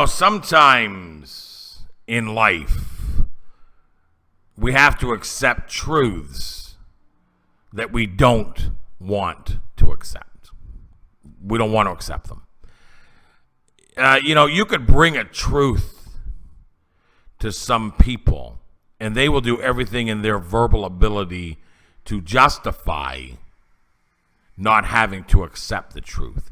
Sometimes in life, we have to accept truths that we don't want to accept. We don't want to accept them. You could bring a truth to some people, and they will do everything in their verbal ability to justify not having to accept the truth.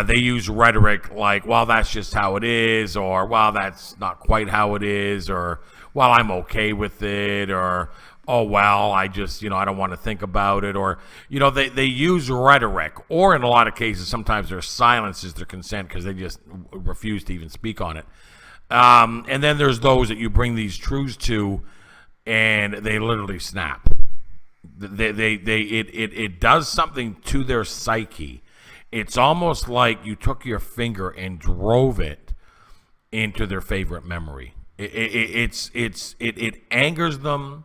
They use rhetoric like, well, that's just how it is, or, well, that's not quite how it is, or, well, I'm okay with it, or, oh, well, I just, I don't want to think about it, or, they use rhetoric, or in a lot of cases, sometimes their silence is their consent because they just refuse to even speak on it. And then there's those that you bring these truths to, and they literally snap. It does something to their psyche. It's almost like you took your finger and drove it into their favorite memory. It angers them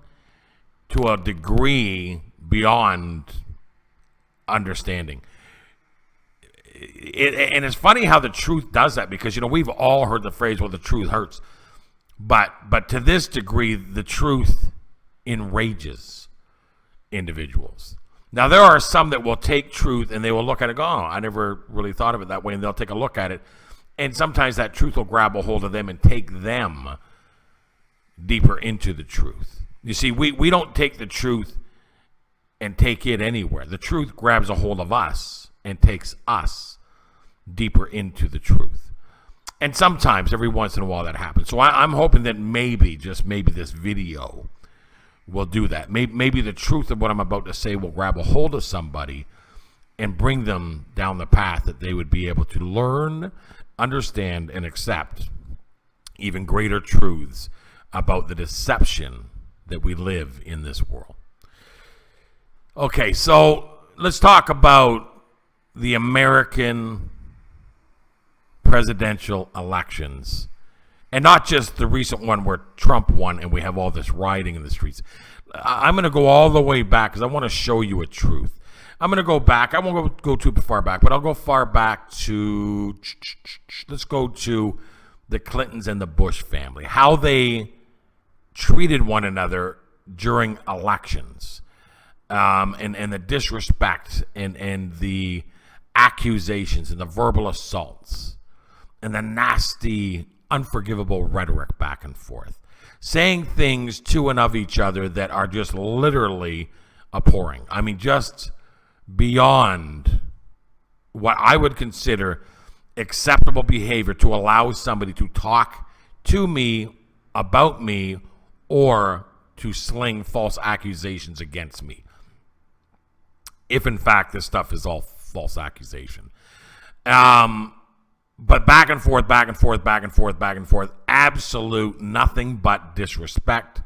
to a degree beyond understanding. And it's funny how the truth does that, because we've all heard the phrase, well, the truth hurts. But to this degree, the truth enrages individuals. Now, there are some that will take truth and they will look at it and go, oh, I never really thought of it that way, and they'll take a look at it. And sometimes that truth will grab a hold of them and take them deeper into the truth. You see, we don't take the truth and take it anywhere. The truth grabs a hold of us and takes us deeper into the truth. And sometimes, every once in a while, that happens. So I'm hoping that maybe, just maybe, this video will do that. Maybe the truth of what I'm about to say will grab a hold of somebody and bring them down the path that they would be able to learn, understand, and accept even greater truths about the deception that we live in this world. Okay, so let's talk about the American presidential elections. And not just the recent one where Trump won and we have all this rioting in the streets. I'm going to go all the way back because I want to show you a truth. I'm going to go back. I won't go too far back, but I'll go far back to, let's go to the Clintons and the Bush family. How they treated one another during elections. And the disrespect and the accusations and the verbal assaults and the nasty, unforgivable rhetoric back and forth, saying things to and of each other that are just literally abhorring. I mean, just beyond what I would consider acceptable behavior to allow somebody to talk to me, about me, or to sling false accusations against me. If in fact this stuff is all false accusation. But back and forth, absolute nothing but disrespect.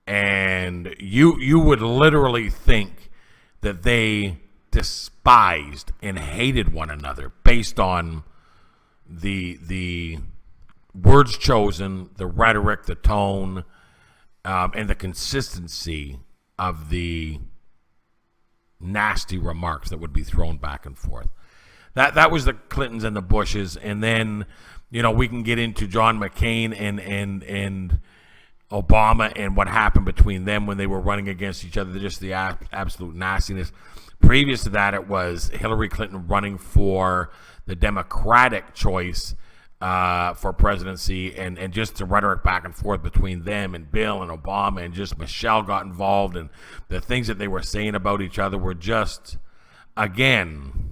And you would literally think that they despised and hated one another based on the words chosen, the rhetoric, the tone, and the consistency of the nasty remarks that would be thrown back and forth. That was the Clintons and the Bushes. And then, we can get into John McCain and Obama and what happened between them when they were running against each other, just the absolute nastiness. Previous to that, it was Hillary Clinton running for the Democratic choice for presidency, and just the rhetoric back and forth between them and Bill and Obama, and just Michelle got involved, and the things that they were saying about each other were just, again,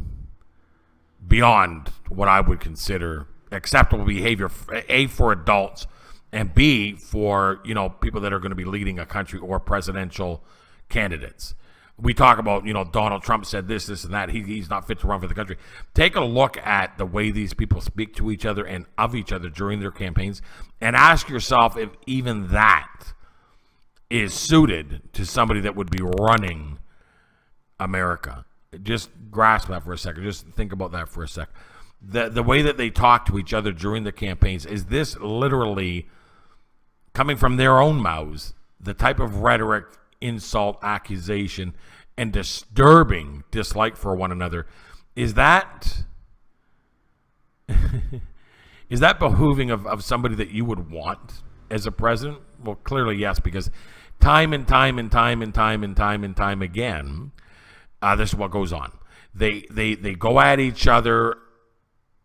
beyond what I would consider acceptable behavior, A, for adults, and B, for people that are going to be leading a country or presidential candidates. We talk about, Donald Trump said this and that. He's not fit to run for the country. Take a look at the way these people speak to each other and of each other during their campaigns, and ask yourself if even that is suited to somebody that would be running America. Just grasp that for a second. Just think about that for a sec. The way that they talk to each other during the campaigns, is this literally coming from their own mouths, the type of rhetoric, insult, accusation, and disturbing dislike for one another? Is that Is that behooving of somebody that you would want as a president? Well, clearly yes, because time and time again, this is what goes on. They go at each other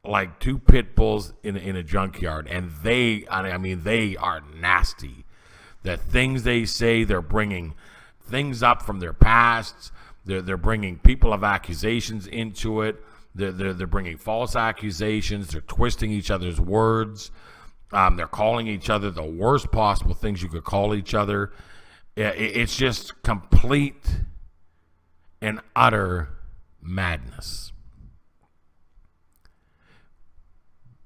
like two pit bulls in a junkyard, and they are nasty. The things they say, they're bringing things up from their pasts. They're bringing people of accusations into it. They're bringing false accusations. They're twisting each other's words. They're calling each other the worst possible things you could call each other. It's just complete and utter madness.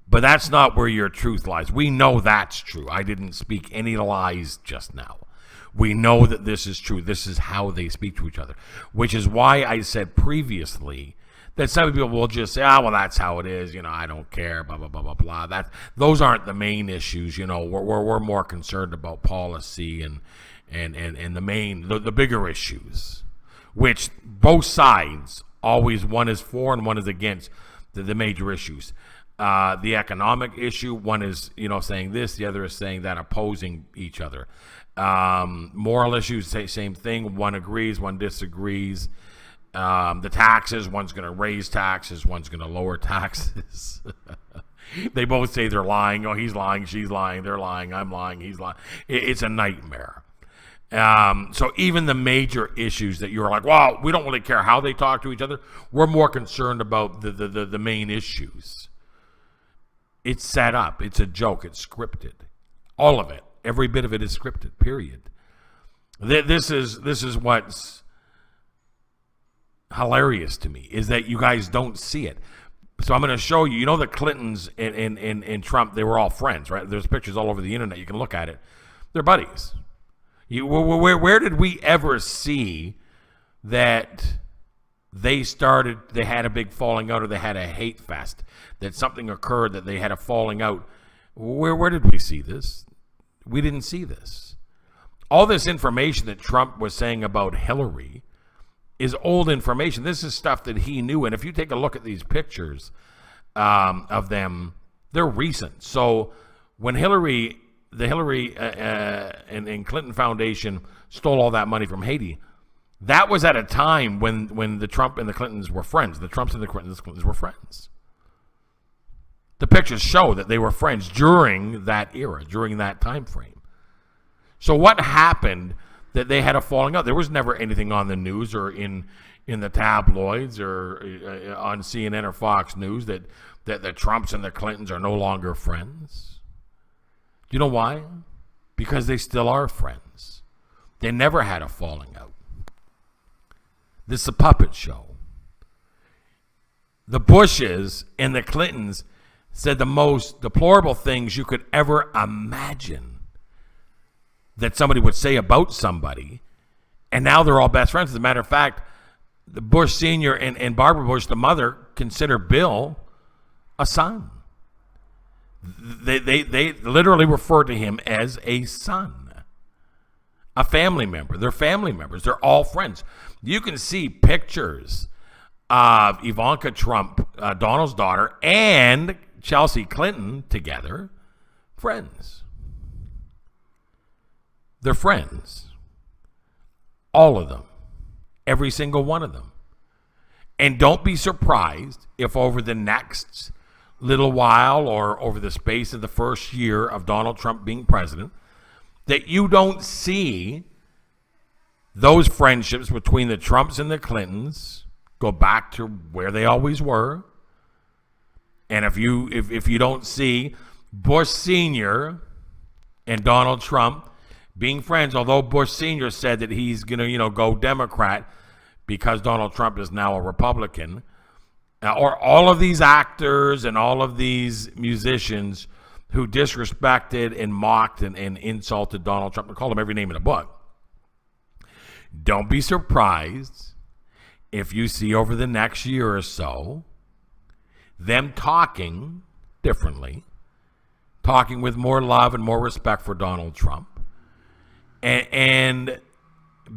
But that's not where your truth lies. We know that's true. I didn't speak any lies just now. We know that this is true. This is how they speak to each other, which is why I said previously that some people will just say, well, that's how it is. I don't care, blah, blah, blah, blah, blah. Those aren't the main issues. We're more concerned about policy and the bigger issues, which both sides always, one is for and one is against the major issues. The economic issue, one is, saying this, the other is saying that, opposing each other. Moral issues, same thing. One agrees, one disagrees. The taxes, one's going to raise taxes, one's going to lower taxes. They both say they're lying. Oh, he's lying, she's lying, they're lying, I'm lying, he's lying. It's a nightmare. So even the major issues that you're like, well, we don't really care how they talk to each other. We're more concerned about the main issues. It's set up. It's a joke. It's scripted. All of it. Every bit of it is scripted, period. This is what's hilarious to me, is that you guys don't see it. So I'm going to show you. The Clintons and Trump, they were all friends, right? There's pictures all over the internet. You can look at it. They're buddies. Where did we ever see that they had a big falling out, or they had a hate fest, that something occurred, that they had a falling out? Where did we see this? We didn't see this. All this information that Trump was saying about Hillary is old information. This is stuff that he knew. And if you take a look at these pictures of them, they're recent. So when the Hillary and Clinton Foundation stole all that money from Haiti, that was at a time when the Trump and the Clintons were friends. The Trumps and the Clintons were friends. The pictures show that they were friends during that era, during that time frame. So what happened that they had a falling out? There was never anything on the news or in the tabloids or on CNN or Fox News that the Trumps and the Clintons are no longer friends. Do you know why? Because they still are friends. They never had a falling out. This is a puppet show. The Bushes and the Clintons said the most deplorable things you could ever imagine that somebody would say about somebody, and now they're all best friends. As a matter of fact, the Bush Sr. and Barbara Bush, the mother, consider Bill a son. They literally refer to him as a son, a family member. They're family members. They're all friends. You can see pictures of Ivanka Trump, Donald's daughter, and Chelsea Clinton together, friends. They're friends. All of them. Every single one of them. And don't be surprised if over the next little while, or over the space of the first year of Donald Trump being president, that you don't see those friendships between the Trumps and the Clintons go back to where they always were. And if you don't see Bush Sr. and Donald Trump being friends, although Bush Sr. said that he's going to go Democrat because Donald Trump is now a Republican, or all of these actors and all of these musicians who disrespected and mocked and insulted Donald Trump, and called him every name in a book. Don't be surprised if you see over the next year or so them talking differently, talking with more love and more respect for Donald Trump, and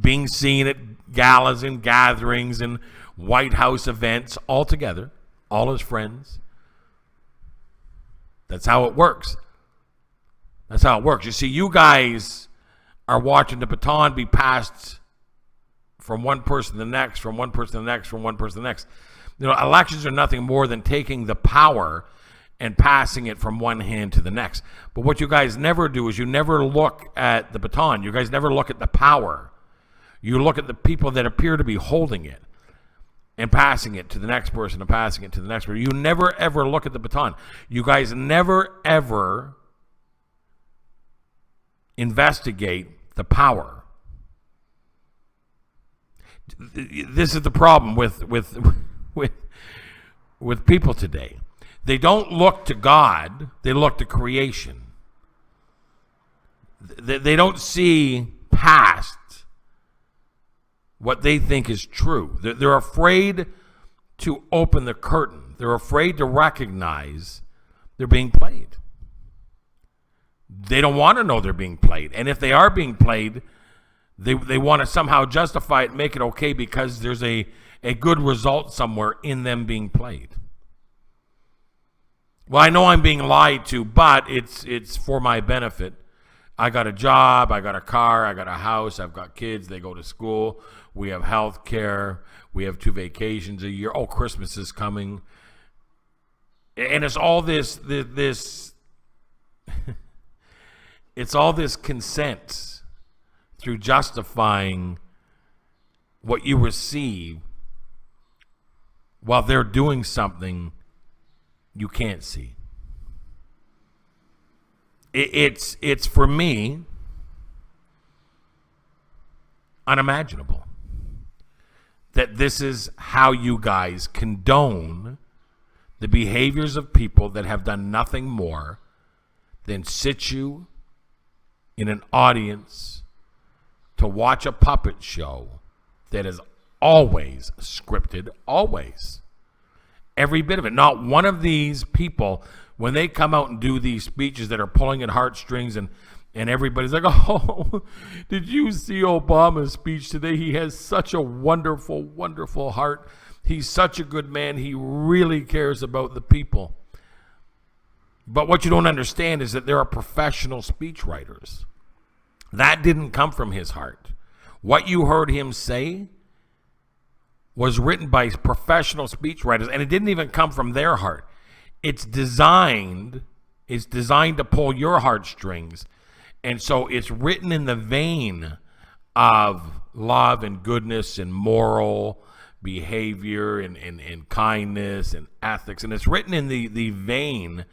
being seen at galas and gatherings and White House events all together, all as friends. That's how it works. That's how it works. You see, you guys are watching the baton be passed from one person to the next, from one person to the next, from one person to the next. You know, elections are nothing more than taking the power and passing it from one hand to the next. But what you guys never do is you never look at the baton. You guys never look at the power. You look at the people that appear to be holding it and passing it to the next person and passing it to the next person. You never, ever look at the baton. You guys never, ever investigate the power. This is the problem with people today. They don't look to God, they look to creation. They don't see past what they think is true. They're afraid to open the curtain. They're afraid to recognize they're being played. They don't want to know they're being played. And if they are being played, they want to somehow justify it, make it okay because there's a good result somewhere in them being played. Well, I know I'm being lied to, but it's for my benefit. I got a job, I got a car, I got a house, I've got kids, they go to school, we have health care, we have 2 vacations a year. Oh, Christmas is coming. And it's all this it's all this consent through justifying what you receive while they're doing something you can't see. It's for me unimaginable that this is how you guys condone the behaviors of people that have done nothing more than sit you in an audience to watch a puppet show that is always scripted, always. Every bit of it. Not one of these people, when they come out and do these speeches that are pulling at heartstrings and everybody's like, oh, did you see Obama's speech today? He has such a wonderful, wonderful heart. He's such a good man. He really cares about the people. But what you don't understand is that there are professional speechwriters. That didn't come from his heart. What you heard him say was written by professional speechwriters, and it didn't even come from their heart. It's designed to pull your heartstrings, and so it's written in the vein of love and goodness and moral behavior and kindness and ethics, and it's written in the vein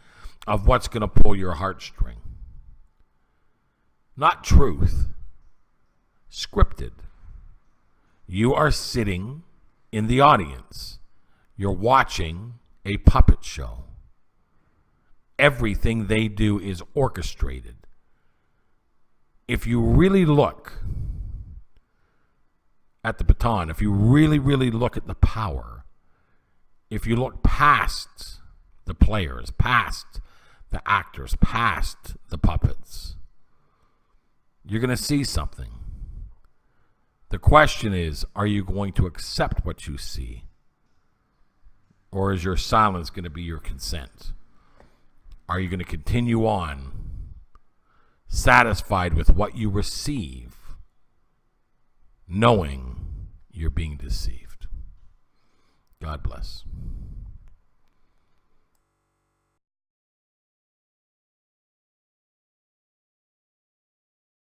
of what's going to pull your heartstring. Not truth. Scripted. You are sitting in the audience. You're watching a puppet show. Everything they do is orchestrated. If you really look at the baton, if you really, really look at the power, if you look past the players, past the actors, past the puppets, you're going to see something. The question is, are you going to accept what you see? Or is your silence going to be your consent? Are you going to continue on satisfied with what you receive, knowing you're being deceived? God bless.